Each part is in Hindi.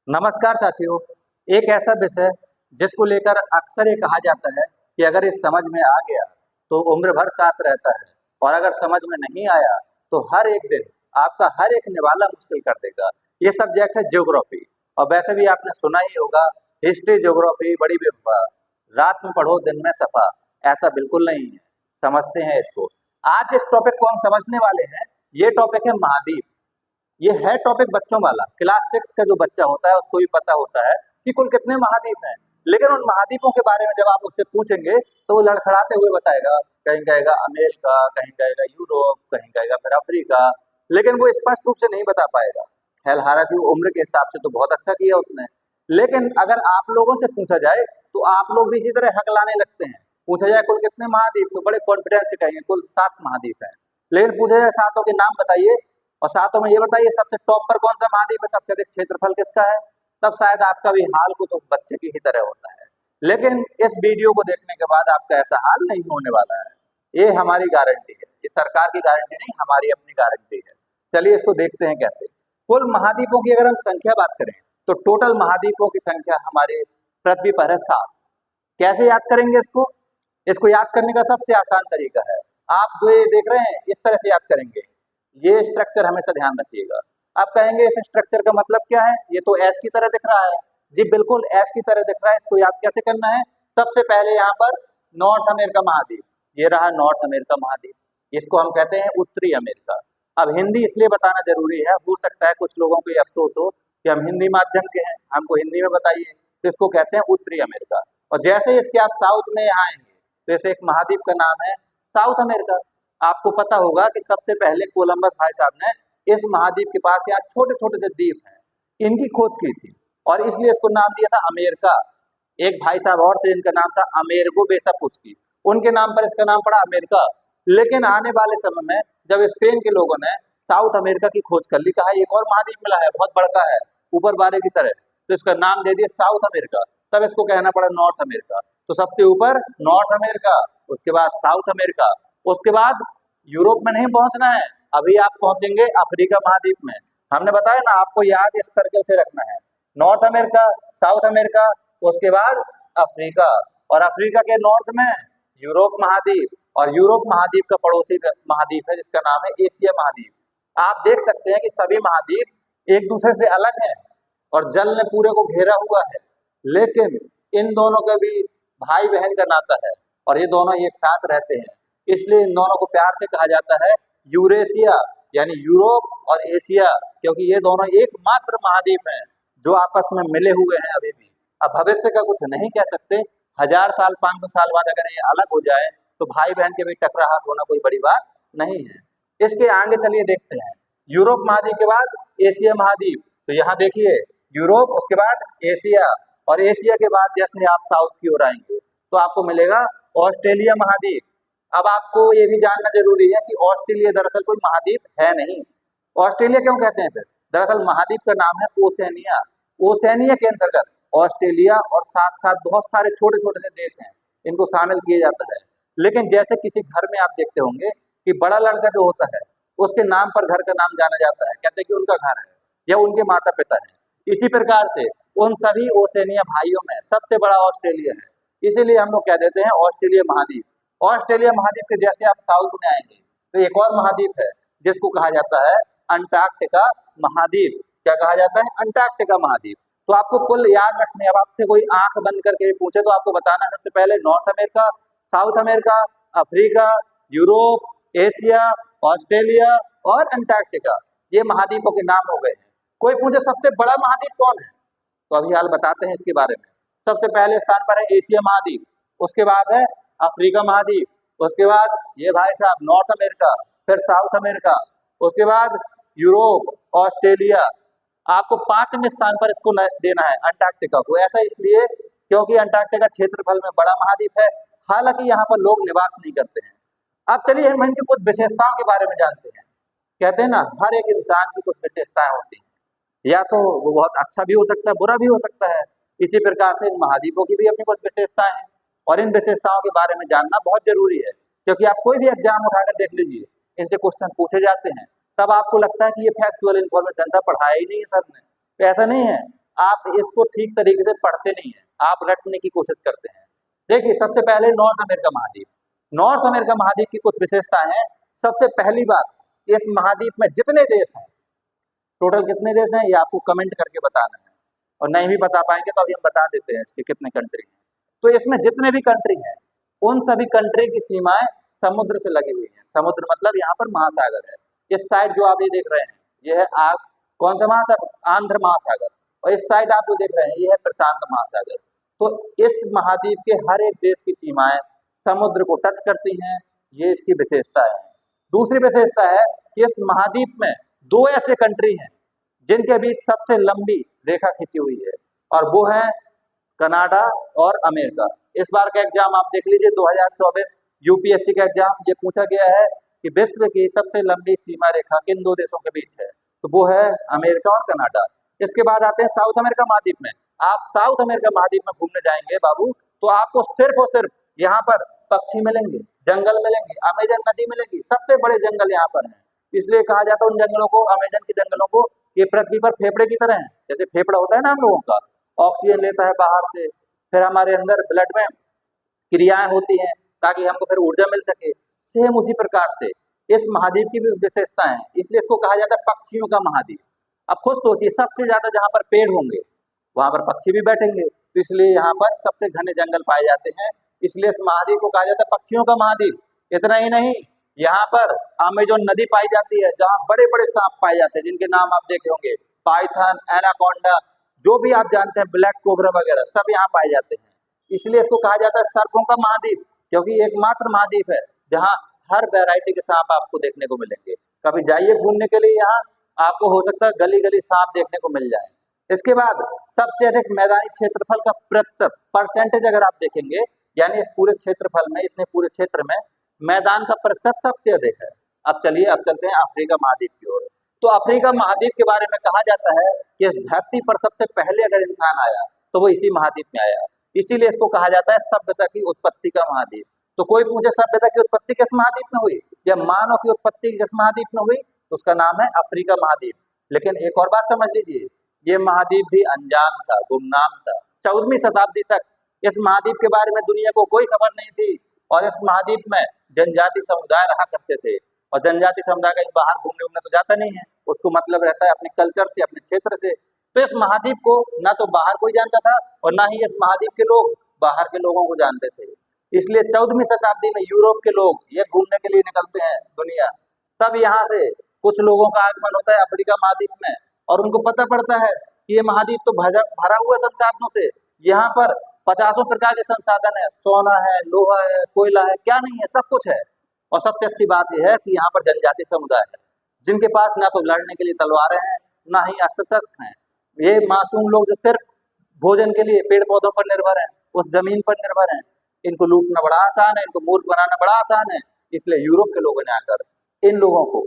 नमस्कार साथियों। एक ऐसा विषय जिसको लेकर अक्सर ये कहा जाता है कि अगर ये समझ में आ गया तो उम्र भर साथ रहता है, और अगर समझ में नहीं आया तो हर एक दिन आपका हर एक निवाला मुश्किल कर देगा। ये सब्जेक्ट है ज्योग्राफी। और वैसे भी आपने सुना ही होगा, हिस्ट्री ज्योग्राफी बड़ी बेवफा, रात में पढ़ो दिन में सफा। ऐसा बिल्कुल नहीं है, समझते हैं इसको। आज इस टॉपिक को हम समझने वाले हैं। ये टॉपिक है महाद्वीप। ये है टॉपिक बच्चों वाला। क्लास 6 का जो बच्चा होता है उसको भी पता होता है कि कुल कितने महाद्वीप हैं। लेकिन उन महाद्वीपों के बारे में जब आप उससे पूछेंगे तो वो लड़खड़ाते हुए बताएगा। कहीं कहेगा अमेरिका, कहीं कहेगा यूरोप, कहीं कहेगा फिर अफ्रीका। लेकिन वो स्पष्ट रूप से नहीं बता पाएगा। खैर, हालांकि वो उम्र के हिसाब से तो बहुत अच्छा किया उसने। लेकिन अगर आप लोगों से पूछा जाए तो आप लोग भी इसी तरह हकलाने लगते हैं। पूछा जाए कुल कितने महाद्वीप, तो बड़े कॉन्फिडेंस से कहेंगे कुल 7 महाद्वीप हैं। लेकिन पूछा जाए सातों के नाम बताइए, और साथों में ये बताइए सबसे टॉप पर कौन सा महाद्वीप है, सबसे अधिक क्षेत्रफल किसका है, तब शायद आपका भी हाल कुछ उस बच्चे की ही तरह होता है। लेकिन इस वीडियो को देखने के बाद आपका ऐसा हाल नहीं होने वाला है। ये हमारी गारंटी है, ये सरकार की गारंटी नहीं, हमारी अपनी गारंटी है। चलिए इसको देखते हैं कैसे। कुल महाद्वीपों की अगर हम संख्या बात करें तो टोटल महाद्वीपों की संख्या हमारे पृथ्वी पर है 7। कैसे याद करेंगे इसको? इसको याद करने का सबसे आसान तरीका है, आप जो ये देख रहे हैं इस तरह से याद करेंगे। ये स्ट्रक्चर हमेशा ध्यान रखिएगा। आप कहेंगे इस स्ट्रक्चर का मतलब क्या है, ये तो एस की तरह दिख रहा है। जी बिल्कुल एस की तरह दिख रहा है। इसको याद कैसे करना है? सबसे पहले यहाँ पर नॉर्थ अमेरिका महाद्वीप, ये रहा नॉर्थ अमेरिका महाद्वीप। इसको हम कहते हैं उत्तरी अमेरिका। अब हिंदी इसलिए बताना जरूरी है, हो सकता है कुछ लोगों को ये अफसोस हो कि हम हिंदी माध्यम के हैं, हमको हिंदी में बताइए। तो इसको कहते हैं उत्तरी अमेरिका। और जैसे ही इसके आप साउथ में यहाँ आएंगे तो ऐसे एक महाद्वीप का नाम है साउथ अमेरिका। आपको पता होगा कि सबसे पहले कोलंबस भाई साहब ने इस महाद्वीप के पास यहाँ छोटे छोटे से द्वीप हैं, इनकी खोज की थी, और इसलिए इसको नाम दिया था अमेरिका। एक भाई साहब और थे, इनका नाम था अमेरिगो वेसापुस्की, उनके नाम पर इसका नाम पड़ा अमेरिका। लेकिन आने वाले समय में जब स्पेन के लोगों ने साउथ अमेरिका की खोज कर ली, कहा एक और महाद्वीप मिला है, बहुत बड़का है, ऊपर बारे की तरह, तो इसका नाम दे दिया साउथ अमेरिका। तब इसको कहना पड़ा नॉर्थ अमेरिका। तो सबसे ऊपर नॉर्थ अमेरिका, उसके बाद साउथ अमेरिका, उसके बाद यूरोप में नहीं पहुंचना है, अभी आप पहुंचेंगे अफ्रीका महाद्वीप में। हमने बताया ना आपको, याद इस सर्कल से रखना है। नॉर्थ अमेरिका, साउथ अमेरिका, उसके बाद अफ्रीका, और अफ्रीका के नॉर्थ में यूरोप महाद्वीप, और यूरोप महाद्वीप का पड़ोसी महाद्वीप है जिसका नाम है एशिया महाद्वीप। आप देख सकते हैं कि सभी महाद्वीप एक दूसरे से अलग हैं और जल ने पूरे को घेरा हुआ है, लेकिन इन दोनों के बीच भाई बहन का नाता है और ये दोनों एक साथ रहते हैं। इसलिए इन दोनों को प्यार से कहा जाता है यूरेशिया, यानी यूरोप और एशिया, क्योंकि ये दोनों एकमात्र महाद्वीप हैं जो आपस में मिले हुए हैं अभी भी। अब भविष्य का कुछ नहीं कह सकते, 1000 साल 500 साल बाद अगर ये अलग हो जाए तो भाई बहन के भी टकराहट होना कोई बड़ी बात नहीं है। इसके आगे चलिए देखते हैं। यूरोप महाद्वीप के बाद एशिया महाद्वीप, तो यहाँ देखिए यूरोप, उसके बाद एशिया, और एशिया के बाद जैसे आप साउथ की ओर आएंगे तो आपको मिलेगा ऑस्ट्रेलिया महाद्वीप। अब आपको ये भी जानना जरूरी है कि ऑस्ट्रेलिया दरअसल कोई महाद्वीप है नहीं। ऑस्ट्रेलिया क्यों कहते हैं फिर? दरअसल महाद्वीप का नाम है ओसेनिया। ओसेनिया के अंतर्गत ऑस्ट्रेलिया और साथ साथ बहुत सारे छोटे छोटे से देश हैं, इनको शामिल किया जाता है। लेकिन जैसे किसी घर में आप देखते होंगे कि बड़ा लड़का जो होता है उसके नाम पर घर का नाम जाना जाता है, कहते हैं कि उनका घर है या उनके माता पिता है। इसी प्रकार से उन सभी ओसेनिया भाइयों में सबसे बड़ा ऑस्ट्रेलिया है, इसीलिए हम लोग कह देते हैं ऑस्ट्रेलिया महाद्वीप। ऑस्ट्रेलिया महाद्वीप के जैसे आप साउथ में आएंगे तो एक और महाद्वीप है जिसको कहा जाता है अंटार्कटिका महाद्वीप। क्या कहा जाता है? अंटार्कटिका महाद्वीप। तो आपको कुल याद रखने, अब आपसे कोई आंख बंद करके पूछे तो आपको बताना है सबसे पहले north America, south America, Africa, Europe, Asia, Australia और अंटार्कटिका, ये महाद्वीपों के नाम हो गए हैं। कोई पूछे सबसे बड़ा महाद्वीप कौन है, तो अभी हाल बताते हैं इसके बारे में। सबसे पहले स्थान पर है एशिया महाद्वीप, उसके बाद है अफ्रीका महाद्वीप, उसके बाद ये भाई साहब नॉर्थ अमेरिका, फिर साउथ अमेरिका, उसके बाद यूरोप, ऑस्ट्रेलिया। आपको 5वें स्थान पर इसको देना है अंटार्कटिका को। ऐसा इसलिए क्योंकि अंटार्कटिका क्षेत्रफल में बड़ा महाद्वीप है, हालांकि यहाँ पर लोग निवास नहीं करते हैं। अब चलिए हम इनकी कुछ विशेषताओं के बारे में जानते हैं। कहते हैं ना, हर एक इंसान की कुछ विशेषताएं होती हैं, या तो वो बहुत अच्छा भी हो सकता है, बुरा भी हो सकता है। इसी प्रकार से इन महाद्वीपों की भी अपनी कुछ विशेषताएं हैं, और इन विशेषताओं के बारे में जानना बहुत जरूरी है। क्योंकि आप कोई भी एग्जाम उठाकर देख लीजिए, इनसे क्वेश्चन पूछे जाते हैं, तब आपको लगता है कि ये फैक्चुअल इन्फॉर्मेशन था, पढ़ाया ही नहीं है सर ने। तो ऐसा नहीं है, आप इसको ठीक तरीके से पढ़ते नहीं है, आप रटने की कोशिश करते हैं। देखिए, सबसे पहले नॉर्थ अमेरिका महाद्वीप। नॉर्थ अमेरिका महाद्वीप की कुछ विशेषताएं हैं। सबसे पहली बात, इस महाद्वीप में जितने देश हैं, टोटल कितने देश हैं, ये आपको कमेंट करके बताना है, और नहीं भी बता पाएंगे तो अभी हम बता देते हैं इसके कितने कंट्री हैं। तो इसमें जितने भी कंट्री हैं, उन सभी कंट्री की सीमाएं समुद्र से लगी हुई हैं। समुद्र मतलब यहाँ पर महासागर है। इस साइड जो आप ये देख रहे हैं, ये है आप कौन सा महासागर, आंध्र महासागर, और इस साइड आप जो देख रहे हैं, ये है प्रशांत महासागर। तो इस महाद्वीप के हर एक देश की सीमाएं समुद्र को टच करती हैं, ये इसकी विशेषता है। दूसरी विशेषता है कि इस महाद्वीप में दो ऐसे कंट्री हैं जिनके बीच सबसे लंबी रेखा खींची हुई है, और वो है कनाडा और अमेरिका। इस बार का एग्जाम आप देख लीजिए, 2024 यूपीएससी का एग्जाम, ये पूछा गया है कि विश्व की सबसे लंबी सीमा रेखा किन दो देशों के बीच है, तो वो है अमेरिका और कनाडा। इसके बाद आते हैं साउथ अमेरिका महाद्वीप में। आप साउथ अमेरिका महाद्वीप में घूमने जाएंगे बाबू, तो आपको सिर्फ और सिर्फ यहाँ पर पक्षी मिलेंगे, जंगल मिलेंगे, अमेजन नदी मिलेगी, सबसे बड़े जंगल यहाँ पर हैं। इसलिए कहा जाता है उन जंगलों को, अमेजन के जंगलों को, ये पृथ्वी पर फेफड़े की तरह हैं। जैसे फेफड़ा होता है ना हम लोगों का, ऑक्सीजन लेता है बाहर से, फिर हमारे अंदर ब्लड में क्रियाएं होती हैं ताकि हमको फिर ऊर्जा मिल सके। सेम उसी प्रकार से इस महाद्वीप की भी विशेषता है, इसलिए इसको कहा जाता है पक्षियों का महाद्वीप। अब खुद सोचिए, सबसे ज्यादा जहाँ पर पेड़ होंगे वहां पर पक्षी भी बैठेंगे, तो इसलिए यहाँ पर सबसे घने जंगल पाए जाते हैं, इसलिए इस महाद्वीप को कहा जाता है पक्षियों का महाद्वीप। इतना ही नहीं, यहाँ पर अमेजोन नदी पाई जाती है, जहाँ बड़े बड़े सांप पाए जाते हैं, जिनके नाम आप देखे होंगे, पाइथन, एनाकोंडा, जो भी आप जानते हैं, ब्लैक कोबरा वगैरह, सब यहाँ पाए जाते हैं। इसलिए इसको कहा जाता है सर्पों का महाद्वीप, क्योंकि एकमात्र महाद्वीप है जहाँ हर वैरायटी के सांप आपको देखने को मिलेंगे। कभी जाइए घूमने के लिए यहाँ, आपको हो सकता है गली गली सांप देखने को मिल जाए। इसके बाद सबसे अधिक मैदानी क्षेत्रफल का प्रतिशत, परसेंटेज अगर आप देखेंगे, यानी इस पूरे क्षेत्रफल में, इतने पूरे क्षेत्र में मैदान का प्रतिशत सबसे अधिक है। अब चलिए, अब चलते हैं अफ्रीका महाद्वीप की ओर। तो अफ्रीका महाद्वीप के बारे में कहा जाता है कि इस धरती पर सबसे पहले अगर इंसान आया तो वो इसी महाद्वीप में आया, इसीलिए इसको कहा जाता है सभ्यता की उत्पत्ति का महाद्वीप। तो कोई पूछे सभ्यता की उत्पत्ति किस महाद्वीप में हुई, या मानव की उत्पत्ति किस महाद्वीप में हुई, तो उसका नाम है अफ्रीका महाद्वीप। लेकिन एक और बात समझ लीजिए, ये महाद्वीप भी अनजान था, गुमनाम था। 14वीं शताब्दी तक इस महाद्वीप के बारे में दुनिया को कोई खबर नहीं थी, और इस महाद्वीप में जनजाति समुदाय रहा करते थे, और जनजाति समुदाय कहीं बाहर घूमने उमने तो जाता नहीं है, उसको मतलब रहता है अपने कल्चर से, अपने क्षेत्र से। तो इस महाद्वीप को ना तो बाहर कोई जानता था, और ना ही इस महाद्वीप के लोग बाहर के लोगों को जानते थे। इसलिए 14वीं शताब्दी में यूरोप के लोग ये घूमने के लिए निकलते हैं दुनिया, तब यहाँ से कुछ लोगों का आगमन होता है अफ्रीका महाद्वीप में, और उनको पता पड़ता है कि ये महाद्वीप तो भरा हुआ संसाधनों से, यहाँ पर 50 प्रकार के संसाधन है, सोना है, लोहा है, कोयला है, क्या नहीं है, सब कुछ है। और सबसे अच्छी बात यह है कि यहाँ पर जनजाति समुदाय है, जिनके पास ना तो लड़ने के लिए तलवारें हैं, ना ही अस्त्र शस्त्र हैं। ये मासूम लोग जो सिर्फ भोजन के लिए पेड़ पौधों पर निर्भर हैं, उस जमीन पर निर्भर हैं, इनको लूटना बड़ा आसान है, इनको मूर्ख बनाना बड़ा आसान है। इसलिए यूरोप के लोगों ने आकर इन लोगों को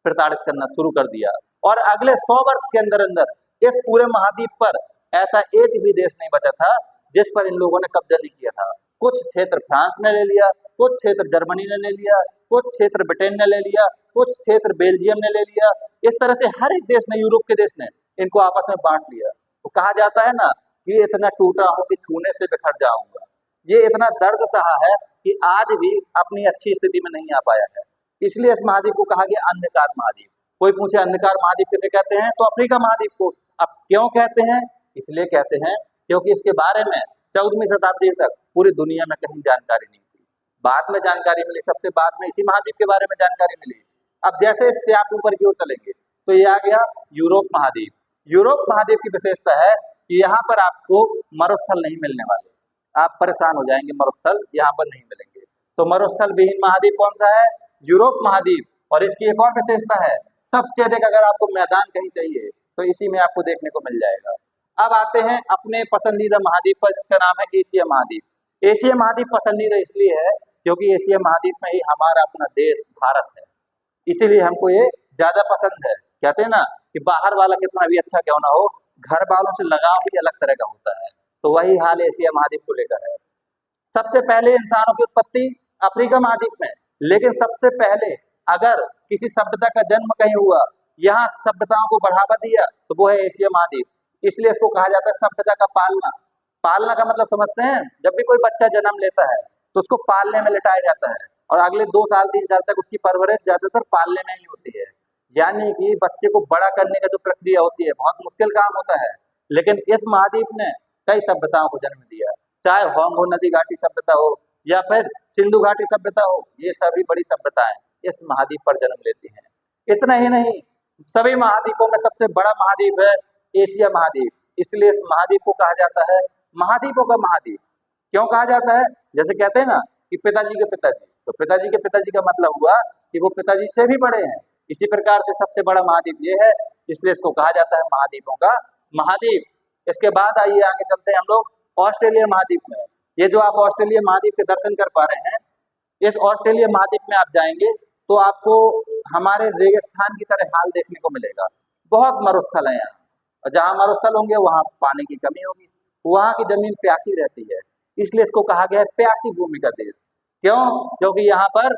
प्रताड़ित करना शुरू कर दिया, और अगले 100 वर्ष के अंदर अंदर इस पूरे महाद्वीप पर ऐसा एक भी देश नहीं बचा था जिस पर इन लोगों ने कब्जा नहीं किया था। कुछ क्षेत्र फ्रांस ने ले लिया, कुछ क्षेत्र जर्मनी ने ले लिया, कुछ क्षेत्र ब्रिटेन ने ले लिया, कुछ क्षेत्र बेल्जियम ने ले लिया। इस तरह से हर एक देश ने, यूरोप के देश ने इनको आपस में बांट लिया। तो कहा जाता है ना कि इतना टूटा हूं कि छूने से बिखर जाऊंगा। ये इतना दर्द सहा है कि आज भी अपनी अच्छी स्थिति में नहीं आ पाया है। इसलिए इस महाद्वीप को कहा गया अंधकार महाद्वीप। कोई पूछे अंधकार महाद्वीप किसे कहते हैं, तो अफ्रीका महाद्वीप को। अब क्यों कहते हैं, इसलिए कहते हैं क्योंकि इसके बारे में 14वीं शताब्दी तक पूरी दुनिया में कहीं जानकारी नहीं थी। बाद में जानकारी मिली, सबसे बाद में इसी महाद्वीप के बारे में जानकारी मिली। अब जैसे इससे आप ऊपर की ओर चलेंगे तो ये आ गया यूरोप महाद्वीप। यूरोप महाद्वीप की विशेषता है कि यहाँ पर आपको मरुस्थल नहीं मिलने वाले, आप परेशान हो जाएंगे, मरुस्थल यहाँ पर नहीं मिलेंगे। तो मरुस्थल विहीन महाद्वीप कौन सा है, यूरोप महाद्वीप। और इसकी एक और विशेषता है, सबसे अधिक अगर आपको मैदान कहीं चाहिए तो इसी में आपको देखने को मिल जाएगा। अब आते हैं अपने पसंदीदा महाद्वीप पर, जिसका नाम है एशिया महाद्वीप। एशिया महाद्वीप पसंदीदा इसलिए है क्योंकि एशिया महाद्वीप में ही हमारा अपना देश भारत है, इसीलिए हमको ये ज्यादा पसंद है। कहते हैं ना कि बाहर वाला कितना भी अच्छा क्यों ना हो, घर वालों से लगाव भी अलग तरह का होता है, तो वही हाल एशिया महाद्वीप को लेकर है। सबसे पहले इंसानों की उत्पत्ति अफ्रीका महाद्वीप में, लेकिन सबसे पहले अगर किसी सभ्यता का जन्म कहीं हुआ, यहाँ सभ्यताओं को बढ़ावा दिया, तो वो है एशिया महाद्वीप। इसलिए इसको कहा जाता है सभ्यता का पालना। पालना का मतलब समझते हैं, जब भी कोई बच्चा जन्म लेता है तो उसको पालने में लिटाया जाता है और अगले 2 साल 3 साल तक उसकी परवरिश ज्यादातर पालने में ही होती है। यानी कि बच्चे को बड़ा करने का जो प्रक्रिया होती है बहुत मुश्किल काम होता है, लेकिन इस महाद्वीप ने कई सभ्यताओं को जन्म दिया, चाहे होंगो नदी घाटी सभ्यता हो या फिर सिंधु घाटी सभ्यता हो, ये सभी बड़ी सभ्यताएं इस महाद्वीप पर जन्म लेती हैं। इतना ही नहीं, सभी महाद्वीपों में सबसे बड़ा महाद्वीप है एशिया महाद्वीप, इसलिए इस महाद्वीप को कहा जाता है महाद्वीपों का महाद्वीप। क्यों कहा जाता है? जैसे कहते हैं ना कि पिताजी के पिताजी, तो पिताजी के पिताजी का मतलब हुआ कि वो पिताजी से भी बड़े हैं। इसी प्रकार से सबसे बड़ा महाद्वीप ये है, इसलिए इसको कहा जाता है महाद्वीपों का महाद्वीप। इसके बाद आइए आगे चलते हैं हम लोग ऑस्ट्रेलिया महाद्वीप में। ये जो आप ऑस्ट्रेलिया महाद्वीप के दर्शन कर पा रहे हैं, इस ऑस्ट्रेलिया महाद्वीप में आप जाएंगे तो आपको हमारे रेगिस्तान की तरह हाल देखने को मिलेगा। बहुत मरुस्थल है यहाँ, और जहाँ मरुस्थल होंगे वहाँ पानी की कमी होगी, वहाँ की जमीन प्यासी रहती है, इसलिए इसको कहा गया है प्यासी भूमि का देश। क्यों? क्योंकि यहाँ पर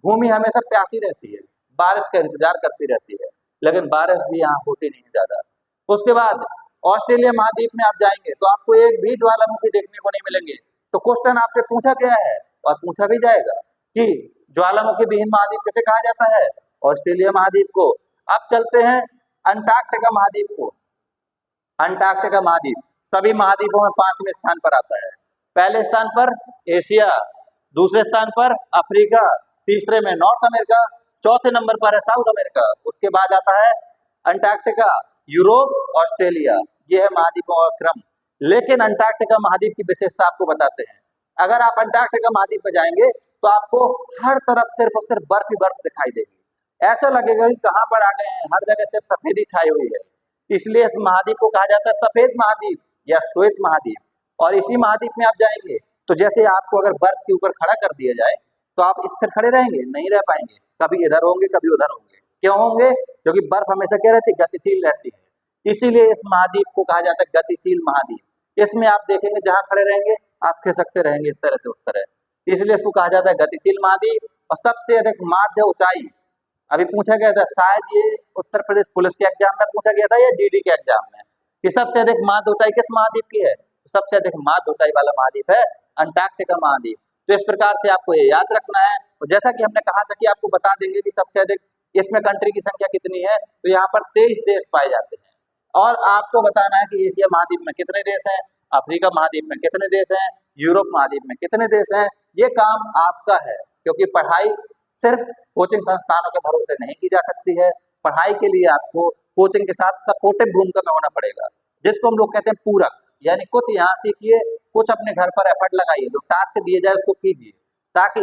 भूमि हमेशा प्यासी रहती है, बारिश का इंतजार करती रहती है, लेकिन बारिश भी यहाँ होती नहीं ज्यादा। उसके बाद ऑस्ट्रेलिया महाद्वीप में आप जाएंगे तो आपको एक भी ज्वालामुखी देखने को नहीं मिलेंगे। तो क्वेश्चन आपसे पूछा गया है और पूछा भी जाएगा कि ज्वालामुखी विहीन महाद्वीप किसे कहा जाता है? ऑस्ट्रेलिया महाद्वीप को। अब चलते हैं अंटार्कटिका महाद्वीप को। अंटार्कटिका महाद्वीप सभी महाद्वीपों में 5वें स्थान पर आता है। पहले स्थान पर एशिया, दूसरे स्थान पर अफ्रीका, तीसरे में नॉर्थ अमेरिका, चौथे नंबर पर है साउथ अमेरिका, उसके बाद आता है अंटार्कटिका, यूरोप, ऑस्ट्रेलिया। यह है महाद्वीपों का क्रम। लेकिन अंटार्कटिका महाद्वीप की विशेषता आपको बताते हैं। अगर आप अंटार्कटिका महाद्वीप पर जाएंगे तो आपको हर तरफ सिर्फ और सिर्फ बर्फ ही बर्फ दिखाई देगी। ऐसा लगेगा कि कहाँ पर आ गए हैं, हर जगह सिर्फ सफेदी छाई हुई है। इसलिए इस महाद्वीप को कहा जाता है सफेद महाद्वीप या श्वेत महाद्वीप। और इसी महाद्वीप में आप जाएंगे तो जैसे आपको अगर बर्फ के ऊपर खड़ा कर दिया जाए तो आप स्थिर खड़े रहेंगे? नहीं रह पाएंगे, कभी इधर होंगे कभी उधर होंगे। क्यों होंगे? क्योंकि बर्फ हमेशा क्या रहती है? गतिशील रहती है। इसीलिए इस महाद्वीप को कहा जाता है गतिशील महाद्वीप। इसमें आप देखेंगे जहां खड़े रहेंगे आप खिसकते रहेंगे इस तरह से उस तरह, इसलिए इसको कहा जाता है गतिशील महाद्वीप। और सबसे अधिक माध्य ऊंचाई अभी पूछा गया था, शायद ये उत्तर प्रदेश पुलिस के एग्जाम में पूछा गया था या जीडी के एग्जाम में, कि सबसे अधिक माध्य ऊंचाई किस महाद्वीप की है? सबसे अधिक माध्य ऊंचाई वाला महाद्वीप है अंटार्कटिका महाद्वीप। तो इस प्रकार से आपको ये याद रखना है। और जैसा कि हमने कहा था कि आपको बता देंगे कि सबसे अधिक इसमें कंट्री की संख्या कितनी है, तो यहाँ पर 23 देश पाए जाते हैं। और आपको बताना है कि एशिया महाद्वीप में कितने देश हैं, अफ्रीका महाद्वीप में कितने देश हैं, यूरोप महाद्वीप में कितने देश हैं। ये काम आपका है, क्योंकि पढ़ाई सिर्फ कोचिंग संस्थानों के भरोसे नहीं की जा सकती है। पढ़ाई के लिए आपको कोचिंग के साथ सपोर्टिव भूमिका में होना पड़ेगा, जिसको हम लोग कहते हैं पूरक। यानी कुछ यहाँ सीखिए, कुछ अपने घर पर एफर्ट लगाइए, जो टास्क दिए जाए उसको कीजिए, ताकि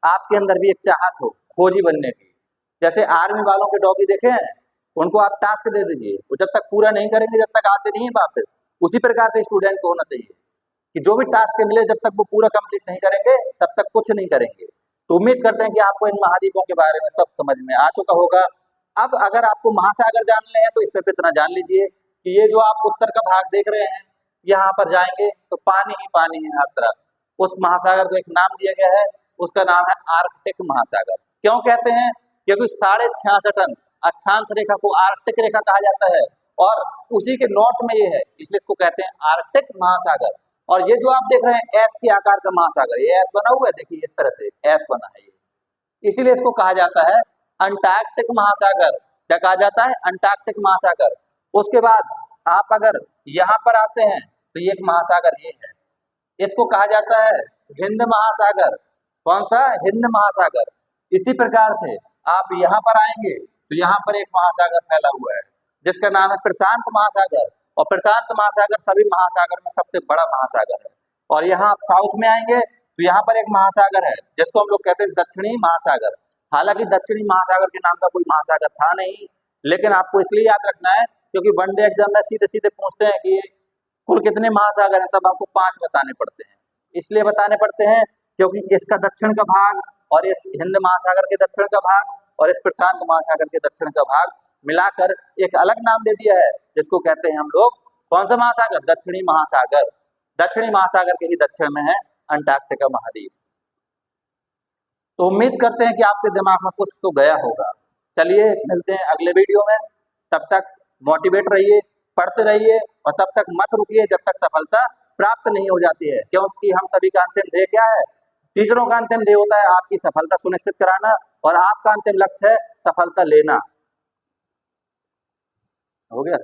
आपके अंदर भी एक चाहत हो खोजी बनने की। जैसे आर्मी वालों के डॉगी देखे हैं, उनको आप टास्क दे दीजिए, वो जब तक पूरा नहीं करेंगे जब तक आते नहीं है वापस। उसी प्रकार से स्टूडेंट को होना चाहिए कि जो भी टास्क मिले जब तक वो पूरा कंप्लीट नहीं करेंगे तब तक कुछ नहीं करेंगे। तो उम्मीद करते हैं कि आपको इन महाद्वीपों के बारे में सब समझ में आ चुका होगा। अब अगर आपको महासागर जानने हैं तो इससे इतना जान लीजिए कि ये जो आप उत्तर का भाग देख रहे हैं, यहाँ पर जाएंगे तो पानी ही पानी है हर तरफ। उस महासागर को एक नाम दिया गया है, उसका नाम है आर्कटिक महासागर। क्यों कहते हैं? क्योंकि 66.5 अंश अक्षांश रेखा को आर्कटिक रेखा कहा जाता है और उसी के नॉर्थ में ये है, इसलिए इसको कहते हैं आर्कटिक महासागर। और ये जो आप देख रहे हैं एस के आकार का महासागर, ये एस बना हुआ है, देखिए इस तरह से एस बना है ये, इसीलिए इसको कहा जाता है अंटार्कटिक महासागर। क्या कहा जाता है? अंटार्कटिक महासागर। उसके बाद आप अगर यहाँ पर आते हैं तो ये एक महासागर ये है, इसको कहा जाता है हिंद महासागर। कौन सा? हिंद महासागर। इसी प्रकार से आप यहाँ पर आएंगे तो यहाँ पर एक महासागर फैला हुआ है जिसका नाम है प्रशांत महासागर। और प्रशांत महासागर सभी महासागर में सबसे बड़ा महासागर है। और यहाँ आप साउथ में आएंगे तो यहाँ पर एक महासागर है जिसको हम लोग कहते हैं दक्षिणी महासागर। हालांकि दक्षिणी महासागर के नाम का कोई महासागर था नहीं, लेकिन आपको इसलिए याद रखना है क्योंकि वनडे एग्जाम में सीधे सीधे पूछते हैं कि कुल कितने महासागर हैं, तब आपको 5 बताने पड़ते हैं। इसलिए बताने पड़ते हैं क्योंकि इसका दक्षिण का भाग और इस हिंद महासागर के दक्षिण का भाग और इस प्रशांत महासागर के दक्षिण का भाग मिलाकर एक अलग नाम दे दिया है, जिसको कहते हैं हम लोग कौन सा महासागर? दक्षिणी महासागर। दक्षिणी महासागर के ही दक्षिण में है अंटार्कटिका महाद्वीप। तो उम्मीद करते हैं कि आपके दिमाग में कुछ तो गया होगा। चलिए मिलते हैं अगले वीडियो में, तब तक मोटिवेट रहिए, पढ़ते रहिए और तब तक मत रुकिए जब तक सफलता प्राप्त नहीं हो जाती है, क्योंकि हम सभी का अंतिम ध्येय क्या है? टीचरों का अंतिम ध्येय होता है आपकी सफलता सुनिश्चित कराना, और आपका अंतिम लक्ष्य है सफलता लेना। हो गया?